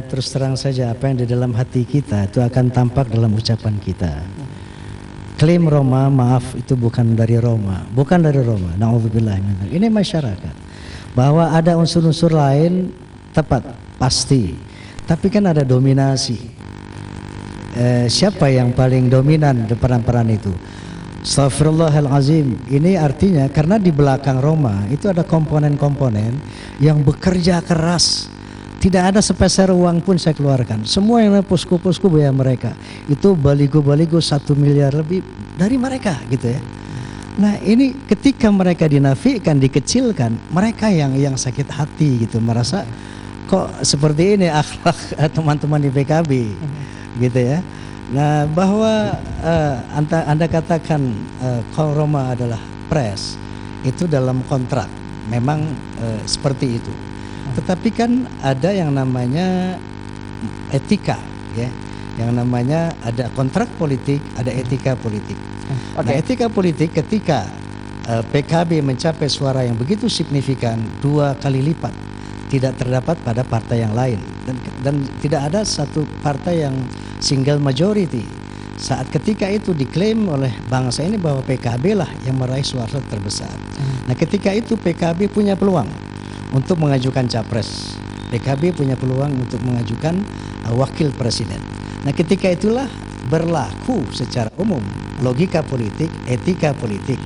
terus terang saja apa yang di dalam hati kita itu akan tampak dalam ucapan kita. Klaim Roma, maaf itu bukan dari Roma, bukan dari Roma. Nauzubillah. Ini masyarakat. Bahwa ada unsur-unsur lain tepat, pasti. Tapi kan ada dominasi. Siapa yang paling dominan di peran-peran itu? Astaghfirullahalazim. Ini artinya karena di belakang Roma itu ada komponen-komponen yang bekerja keras. Tidak ada sepeser uang pun saya keluarkan. Semua yang posko-posko biaya mereka. Itu baligo-baligo 1 miliar lebih dari mereka gitu ya. Nah ini ketika mereka dinafikan, dikecilkan, mereka yang sakit hati gitu, merasa kok seperti ini akhlak teman-teman di PKB gitu ya. Nah bahwa anda katakan kalau Roma adalah pres, itu dalam kontrak memang seperti itu. Tetapi kan ada yang namanya etika ya, yang namanya ada kontrak politik, ada etika politik. Nah etika politik ketika PKB mencapai suara yang begitu signifikan 2 kali lipat tidak terdapat pada partai yang lain, dan tidak ada satu partai yang single majority. Saat ketika itu diklaim oleh bangsa ini bahwa PKB lah yang meraih suara terbesar. Nah ketika itu PKB punya peluang untuk mengajukan capres, PKB punya peluang untuk mengajukan wakil presiden. Nah ketika itulah berlaku secara umum logika politik, etika politik.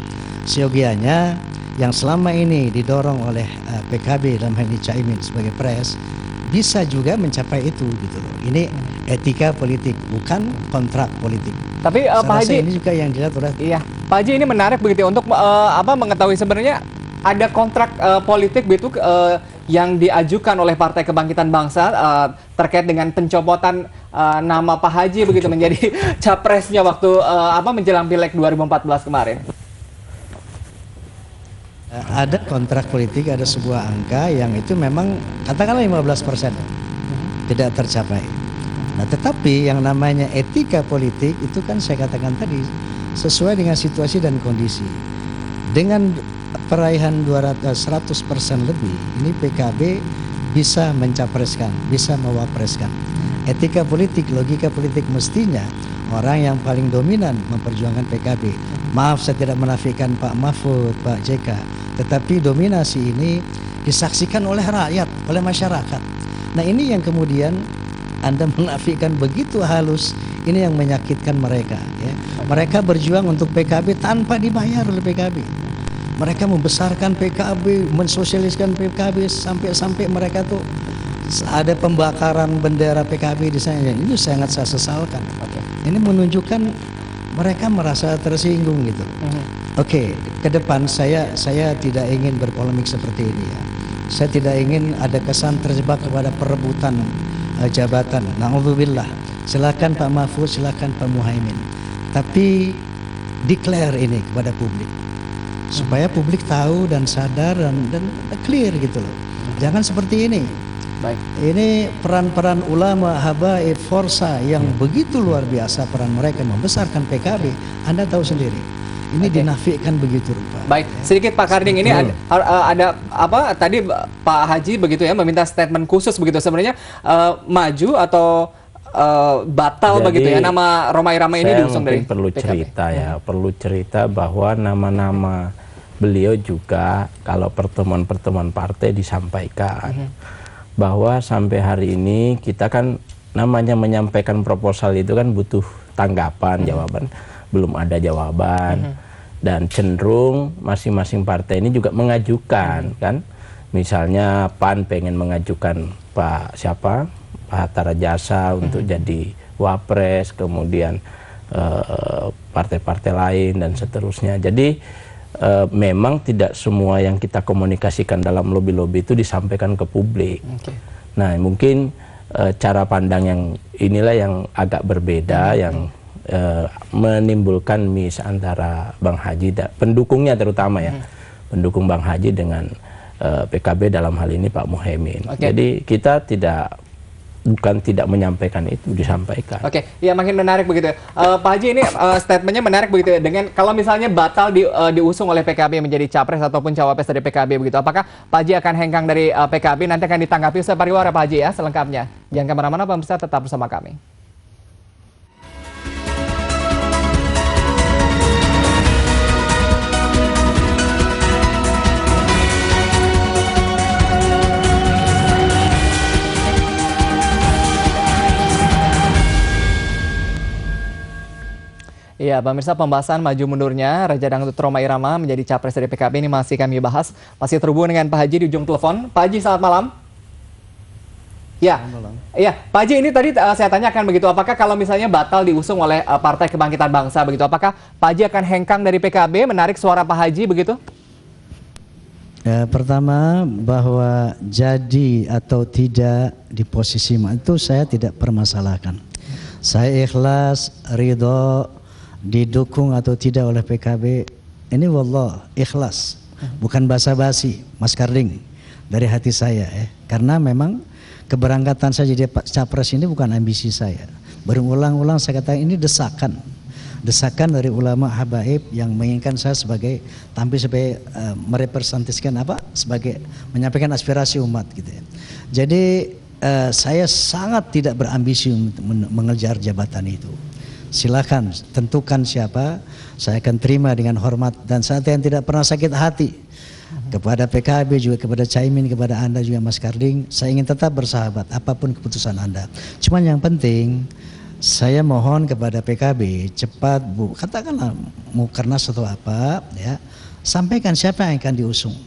Seyogianya yang selama ini didorong oleh PKB dalam hal ini Caimin sebagai pres bisa juga mencapai itu gitu loh. Ini etika politik, bukan kontrak politik. Tapi Pak Haji, ini juga yang dilihat oleh Pak Haji, ini menarik begitu ya, untuk mengetahui sebenarnya ada kontrak politik begitu yang diajukan oleh Partai Kebangkitan Bangsa terkait dengan pencopotan nama Pak Haji begitu menjadi capresnya waktu menjelang Pileg 2014 kemarin. Ada kontrak politik, ada sebuah angka yang itu memang katakanlah 15% tidak tercapai. Nah, tetapi yang namanya etika politik itu kan saya katakan tadi sesuai dengan situasi dan kondisi. Dengan peraihan 100% lebih, ini PKB bisa mencapreskan, bisa mewapreskan. Etika politik, logika politik mestinya orang yang paling dominan memperjuangkan PKB. Maaf saya tidak menafikan Pak Mahfud, Pak JK, tetapi dominasi ini disaksikan oleh rakyat, oleh masyarakat. Nah ini yang kemudian Anda menafikan begitu halus, ini yang menyakitkan mereka ya. Mereka berjuang untuk PKB tanpa dibayar oleh PKB. Mereka membesarkan PKB, mensosialiskan PKB sampai mereka tuh ada pembakaran bendera PKB di sana. Ini sangat saya sesalkan. Ini menunjukkan mereka merasa tersinggung gitu. Oke, ke depan saya tidak ingin berpolemik seperti ini ya. Saya tidak ingin ada kesan terjebak kepada perebutan jabatan. Na'udzubillah. Silakan Pak Mahfud, silakan Pak Muhaimin. Tapi declare ini kepada publik. Supaya publik tahu dan sadar dan clear gitu loh. Jangan seperti ini. Baik. Ini peran-peran ulama, habaib, forsa yang begitu luar biasa peran mereka membesarkan PKB. Anda tahu sendiri. Ini dinafikan begitu rupa. Baik, sedikit Pak Karding, ini ada apa tadi Pak Haji begitu ya meminta statement khusus begitu, sebenarnya maju atau batal. Jadi, begitu ya nama Rhoma Irama ini diusung dari PKB. Perlu cerita ya, perlu cerita bahwa nama-nama beliau juga kalau pertemuan-pertemuan partai disampaikan bahwa sampai hari ini kita kan namanya menyampaikan proposal itu kan butuh tanggapan, jawaban. Belum ada jawaban dan cenderung masing-masing partai ini juga mengajukan kan, misalnya PAN pengen mengajukan Pak Hatta Rajasa untuk jadi wapres, kemudian partai-partai lain dan seterusnya. Jadi memang tidak semua yang kita komunikasikan dalam lobby-lobby itu disampaikan ke publik. Nah mungkin cara pandang yang inilah yang agak berbeda, yang menimbulkan miss antara Bang Haji dan pendukungnya terutama ya, pendukung Bang Haji dengan PKB dalam hal ini Pak Muhaimin. Jadi kita tidak bukan tidak menyampaikan itu, disampaikan. Oke, ya makin menarik begitu ya. Pak Haji, ini statementnya menarik begitu ya. Dengan kalau misalnya batal diusung oleh PKB menjadi capres ataupun cawapres dari PKB begitu, apakah Pak Haji akan hengkang dari PKB? Nanti akan ditanggapi usai pariwara Pak Haji ya, selengkapnya. Jangan kemana-mana, pemirsa, tetap bersama kami. Iya, pemirsa, pembahasan maju mundurnya Raja Dangdut Rhoma Irama menjadi capres dari PKB ini masih kami bahas. Masih terhubung dengan Pak Haji di ujung telepon. Pak Haji, selamat malam. Ya, iya, Pak Haji, ini tadi saya tanyakan begitu, apakah kalau misalnya batal diusung oleh Partai Kebangkitan Bangsa begitu, apakah Pak Haji akan hengkang dari PKB, menarik suara Pak Haji begitu? Ya, pertama bahwa jadi atau tidak di posisi itu saya tidak permasalahkan. Saya ikhlas, ridho, didukung atau tidak oleh PKB, ini wallah ikhlas, bukan basa-basi, Mas Karding, dari hati saya ya. Karena memang keberangkatan saya jadi capres ini bukan ambisi saya. Berulang-ulang saya katakan ini desakan dari ulama habaib yang menginginkan saya sebagai tampil sebagai merepresentasikan sebagai menyampaikan aspirasi umat gitu ya. Jadi saya sangat tidak berambisi untuk mengejar jabatan itu. Silakan tentukan siapa, saya akan terima dengan hormat, dan saya yang tidak pernah sakit hati kepada PKB, juga kepada Caimin, kepada Anda juga Mas Karding. Saya ingin tetap bersahabat apapun keputusan Anda. Cuman yang penting saya mohon kepada PKB cepat Bu, katakanlah mau karena sesuatu apa ya, sampaikan siapa yang akan diusung.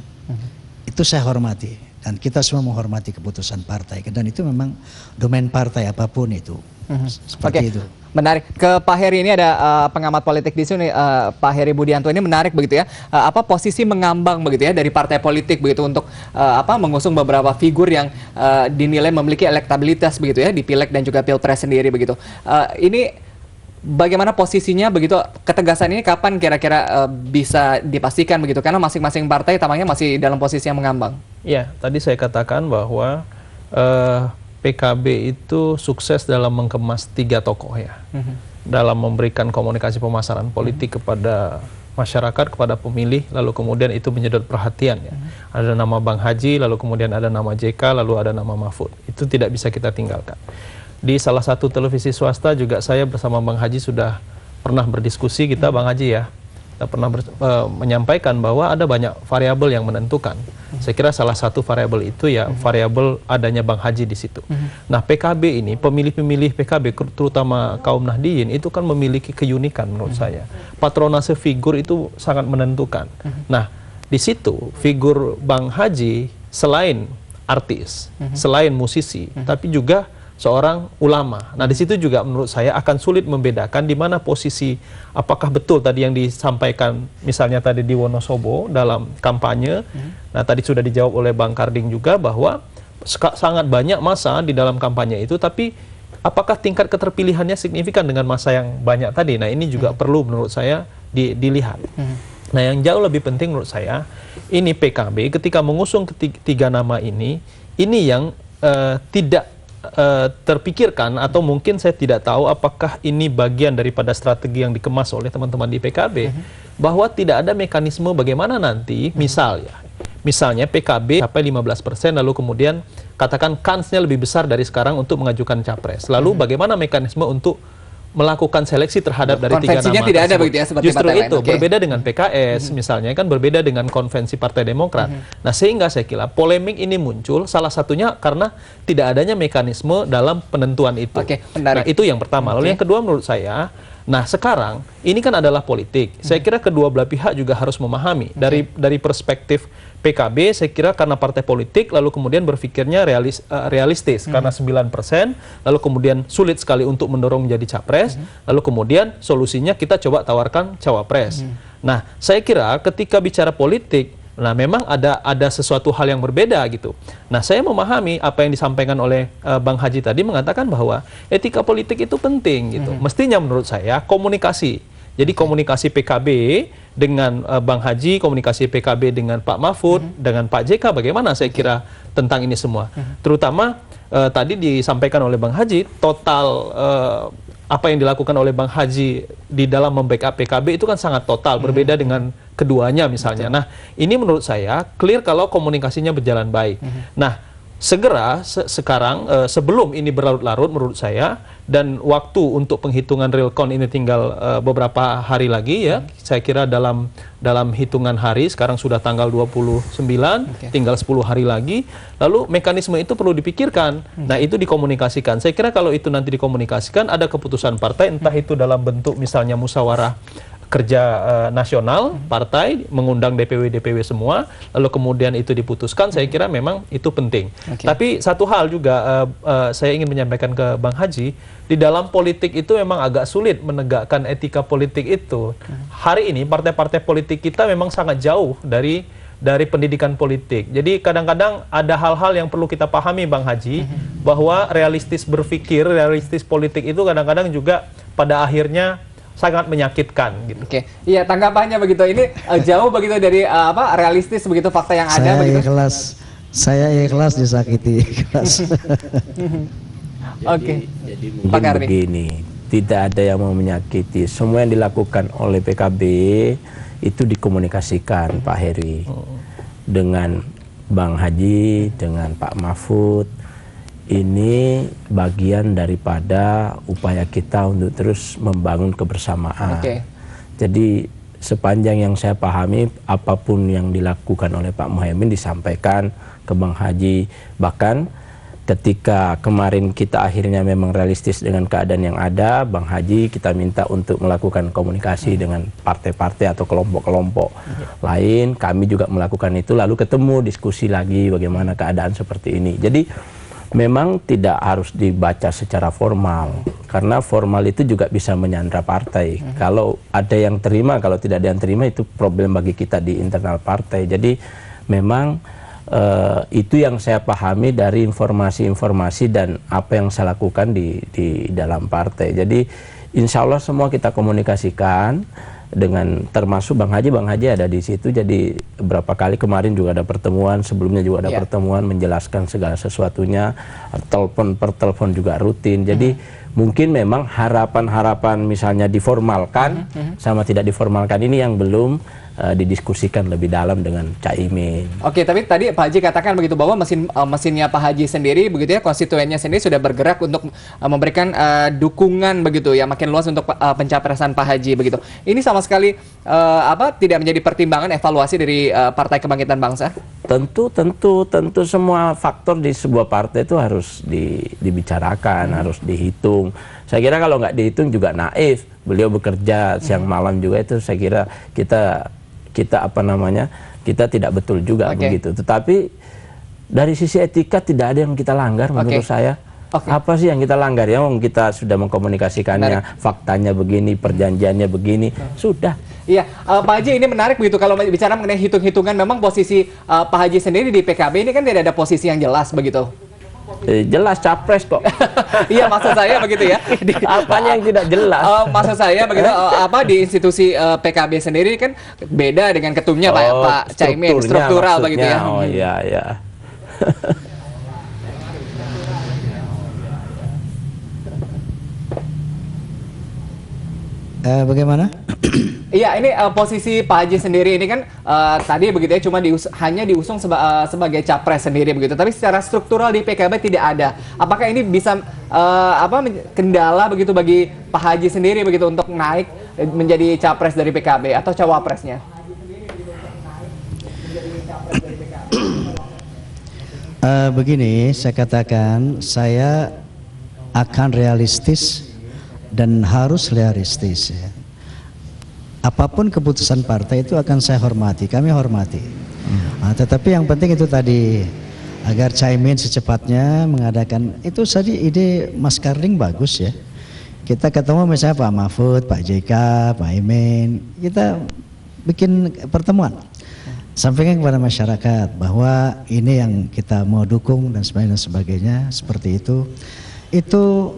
Itu saya hormati, dan kita semua menghormati keputusan partai, dan itu memang domain partai apapun itu. Seperti itu. Menarik. Ke Pak Heri, ini ada pengamat politik di sini, Pak Heri Budianto, ini menarik begitu ya. Apa posisi mengambang begitu ya dari partai politik begitu untuk mengusung beberapa figur yang dinilai memiliki elektabilitas begitu ya di Pileg dan juga Pilpres sendiri begitu. Ini bagaimana posisinya begitu, ketegasan ini kapan kira-kira bisa dipastikan begitu, karena masing-masing partai tampaknya masih dalam posisi yang mengambang. Ya, tadi saya katakan bahwa PKB itu sukses dalam mengemas 3 tokoh ya, dalam memberikan komunikasi pemasaran politik kepada masyarakat, kepada pemilih, lalu kemudian itu menyedot perhatian ya. Ada nama Bang Haji, lalu kemudian ada nama JK, lalu ada nama Mahfud. Itu tidak bisa kita tinggalkan. Di salah satu televisi swasta juga saya bersama Bang Haji sudah pernah berdiskusi, kita Bang Haji ya, kita pernah menyampaikan bahwa ada banyak variabel yang menentukan. Saya kira salah satu variabel itu ya variabel adanya Bang Haji di situ. Nah, PKB ini, pemilih-pemilih PKB terutama kaum Nahdliyin itu kan memiliki keunikan menurut saya. Patronase figur itu sangat menentukan. Nah, di situ figur Bang Haji selain artis, selain musisi, tapi juga seorang ulama. Nah, di situ juga menurut saya akan sulit membedakan di mana posisi, apakah betul tadi yang disampaikan misalnya tadi di Wonosobo dalam kampanye. Nah, tadi sudah dijawab oleh Bang Karding juga bahwa sangat banyak massa di dalam kampanye itu, tapi apakah tingkat keterpilihannya signifikan dengan massa yang banyak tadi? Nah, ini juga perlu menurut saya dilihat. Nah, yang jauh lebih penting menurut saya, ini PKB ketika mengusung ketiga nama ini yang tidak terpikirkan, atau mungkin saya tidak tahu apakah ini bagian daripada strategi yang dikemas oleh teman-teman di PKB, bahwa tidak ada mekanisme bagaimana nanti misalnya PKB sampai 15%, lalu kemudian katakan kansnya lebih besar dari sekarang untuk mengajukan capres, lalu bagaimana mekanisme untuk melakukan seleksi terhadap dari 3 nama konvensinya tidak ada begitu ya, seperti justru partai itu lain. Okay. Berbeda dengan PKS misalnya, kan berbeda dengan konvensi Partai Demokrat. Nah, sehingga saya kira polemik ini muncul salah satunya karena tidak adanya mekanisme dalam penentuan itu. Nah, itu yang pertama. Lalu yang kedua menurut saya, nah sekarang ini kan adalah politik. Saya kira kedua belah pihak juga harus memahami dari perspektif PKB, saya kira karena partai politik lalu kemudian berpikirnya realistis karena 9%, lalu kemudian sulit sekali untuk mendorong menjadi capres, lalu kemudian solusinya kita coba tawarkan cawapres. Nah, saya kira ketika bicara politik, nah memang ada sesuatu hal yang berbeda gitu. Nah, saya memahami apa yang disampaikan oleh Bang Haji tadi, mengatakan bahwa etika politik itu penting gitu. Mestinya menurut saya komunikasi Jadi komunikasi PKB dengan Bang Haji, komunikasi PKB dengan Pak Mahfud, dengan Pak JK, bagaimana saya kira tentang ini semua. Terutama tadi disampaikan oleh Bang Haji, total apa yang dilakukan oleh Bang Haji di dalam membackup PKB itu kan sangat total, berbeda dengan keduanya misalnya. Nah, ini menurut saya clear kalau komunikasinya berjalan baik. Nah, segera sekarang sebelum ini berlarut-larut menurut saya, dan waktu untuk penghitungan real count ini tinggal beberapa hari lagi ya, saya kira dalam hitungan hari, sekarang sudah tanggal 29, tinggal 10 hari lagi, lalu mekanisme itu perlu dipikirkan. Nah, itu dikomunikasikan. Saya kira kalau itu nanti dikomunikasikan, ada keputusan partai, entah itu dalam bentuk misalnya musyawarah kerja nasional partai, mengundang DPW semua, lalu kemudian itu diputuskan, saya kira memang itu penting. Tapi satu hal juga saya ingin menyampaikan ke Bang Haji, di dalam politik itu memang agak sulit menegakkan etika politik itu. Hari ini partai-partai politik kita memang sangat jauh dari pendidikan politik. Jadi kadang-kadang ada hal-hal yang perlu kita pahami, Bang Haji, bahwa realistis berpikir, realistis politik itu kadang-kadang juga pada akhirnya sangat menyakitkan gitu. Oke, iya, tanggapannya begitu. Ini jauh begitu dari realistis begitu fakta yang ada Saya begitu. Saya ikhlas disakiti, ikhlas. Oke. Jadi mungkin begini, tidak ada yang mau menyakiti. Semua yang dilakukan oleh PKB itu dikomunikasikan, Pak Heri, dengan Bang Haji, dengan Pak Mahfud. Ini bagian daripada upaya kita untuk terus membangun kebersamaan. Jadi sepanjang yang saya pahami, apapun yang dilakukan oleh Pak Muhaimin disampaikan ke Bang Haji. Bahkan ketika kemarin kita akhirnya memang realistis dengan keadaan yang ada, Bang Haji kita minta untuk melakukan komunikasi dengan partai-partai atau kelompok-kelompok lain. Kami juga melakukan itu, lalu ketemu diskusi lagi bagaimana keadaan seperti ini. Jadi memang tidak harus dibaca secara formal, karena formal itu juga bisa menyandra partai. Kalau ada yang terima, kalau tidak ada yang terima, itu problem bagi kita di internal partai. Jadi memang itu yang saya pahami dari informasi-informasi dan apa yang saya lakukan di dalam partai. Jadi insya Allah semua kita komunikasikan, dengan termasuk Bang Haji ada di situ. Jadi beberapa kali kemarin juga ada pertemuan, sebelumnya juga ada pertemuan menjelaskan segala sesuatunya, telepon per telepon juga rutin. Jadi mungkin memang harapan-harapan misalnya diformalkan sama tidak diformalkan ini yang belum didiskusikan lebih dalam dengan Caimin. Oke, tapi tadi Pak Haji katakan begitu bahwa mesinnya Pak Haji sendiri begitu ya, konstituennya sendiri sudah bergerak untuk memberikan dukungan begitu ya makin luas untuk pencapresan Pak Haji begitu. Ini sama sekali tidak menjadi pertimbangan evaluasi dari Partai Kebangkitan Bangsa? Tentu semua faktor di sebuah partai itu harus dibicarakan, harus dihitung. Saya kira kalau nggak dihitung juga naif. Beliau bekerja siang malam juga, itu saya kira kita tidak betul juga begitu. Tetapi dari sisi etika tidak ada yang kita langgar menurut saya. Apa sih yang kita langgar? Ya, kita sudah mengkomunikasikannya, faktanya begini, perjanjiannya begini, sudah. Iya, Pak Haji, ini menarik begitu kalau bicara mengenai hitung-hitungan. Memang posisi Pak Haji sendiri di PKB ini kan tidak ada posisi yang jelas begitu. Jelas capres kok. Iya, maksud saya begitu ya. Apanya yang tidak jelas? Maksud saya begitu, di institusi PKB sendiri kan beda dengan ketumnya Pak Caimin, struktural begitu ya. Oh iya, iya. Bagaimana? Iya, ini posisi Pak Haji sendiri ini kan tadi begitu ya, cuma hanya diusung sebagai capres sendiri begitu. Tapi secara struktural di PKB tidak ada. Apakah ini bisa kendala begitu bagi Pak Haji sendiri begitu untuk naik menjadi capres dari PKB atau cawapresnya? Begini, saya katakan saya akan realistis dan harus realistis ya. Apapun keputusan partai itu akan saya hormati, kami hormati. Tetapi yang penting itu tadi, agar Caimin secepatnya mengadakan, itu tadi ide Mas Karling bagus ya. Kita ketemu misalnya Pak Mahfud, Pak JK, Pak Imin, kita bikin pertemuan. Sampaikan kepada masyarakat bahwa ini yang kita mau dukung dan sebagainya seperti itu. Itu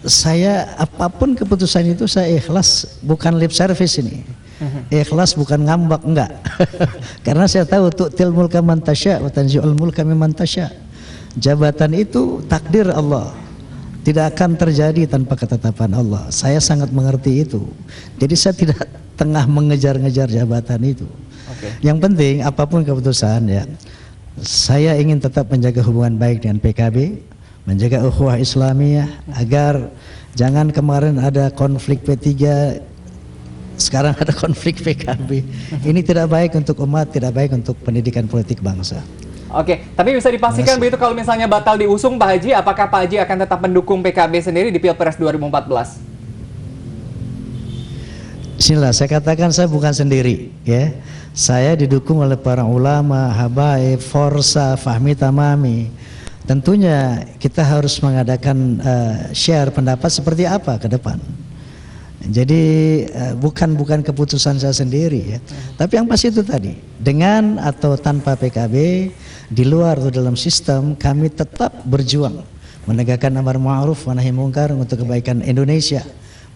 saya apapun keputusan itu saya ikhlas, bukan lip service ini. Ikhlas bukan ngambak, enggak. Karena saya tahu tu'til mulka man tasya wa tanzi'ul mulka mimman tasya. Jabatan itu takdir Allah, tidak akan terjadi tanpa ketetapan Allah. Saya sangat mengerti itu. Jadi saya tidak tengah mengejar-ngejar jabatan itu. Yang penting apapun keputusan ya, saya ingin tetap menjaga hubungan baik dengan PKB, menjaga ukhuwah Islamiyah, agar jangan kemarin ada konflik P3, sekarang ada konflik PKB. Ini tidak baik untuk umat, tidak baik untuk pendidikan politik bangsa. Oke, tapi bisa dipastikan begitu kalau misalnya batal diusung Pak Haji, apakah Pak Haji akan tetap mendukung PKB sendiri di Pilpres 2014? Bismillah, saya katakan saya bukan sendiri ya. Saya didukung oleh para ulama, habaib, forsa, fahmi tamami. Tentunya kita harus mengadakan share pendapat seperti apa ke depan. Jadi bukan keputusan saya sendiri ya. Tapi yang pasti itu tadi, dengan atau tanpa PKB, di luar atau dalam sistem, kami tetap berjuang menegakkan amar ma'ruf wa nahi munkar untuk kebaikan Indonesia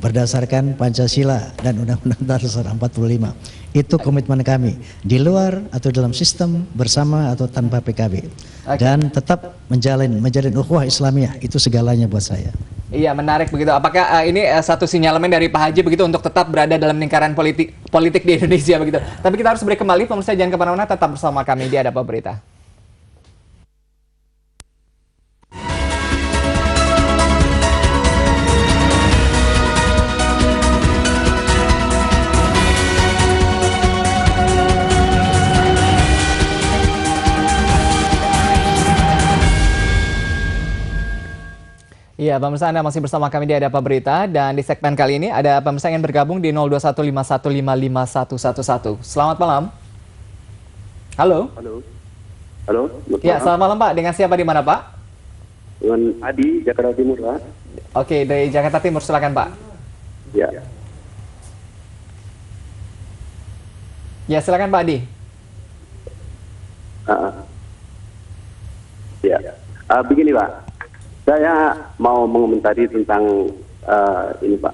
berdasarkan Pancasila dan Undang-Undang Dasar 45. Itu komitmen kami, di luar atau dalam sistem, bersama atau tanpa PKB. Dan tetap menjalin ukhuwah Islamiyah, itu segalanya buat saya. Iya, menarik begitu. Apakah ini satu sinyalemen dari Pak Haji begitu untuk tetap berada dalam lingkaran politik di Indonesia begitu. Tapi kita harus break kembali, pemirsa jangan kemana-mana, tetap bersama kami di Ada Apa Berita. Iya, pemirsa, Anda masih bersama kami di Ada Apa Berita, dan di segmen kali ini ada pemirsa yang bergabung di 0215155111. Selamat malam. Halo. Halo. Ya, selamat malam Pak. Dengan siapa di mana Pak? Dengan Adi, Jakarta Timur, Pak. Oke, dari Jakarta Timur, silakan Pak. Ya. Ya, silakan Pak Adi. Begini Pak, saya mau mengomentari tentang ini Pak.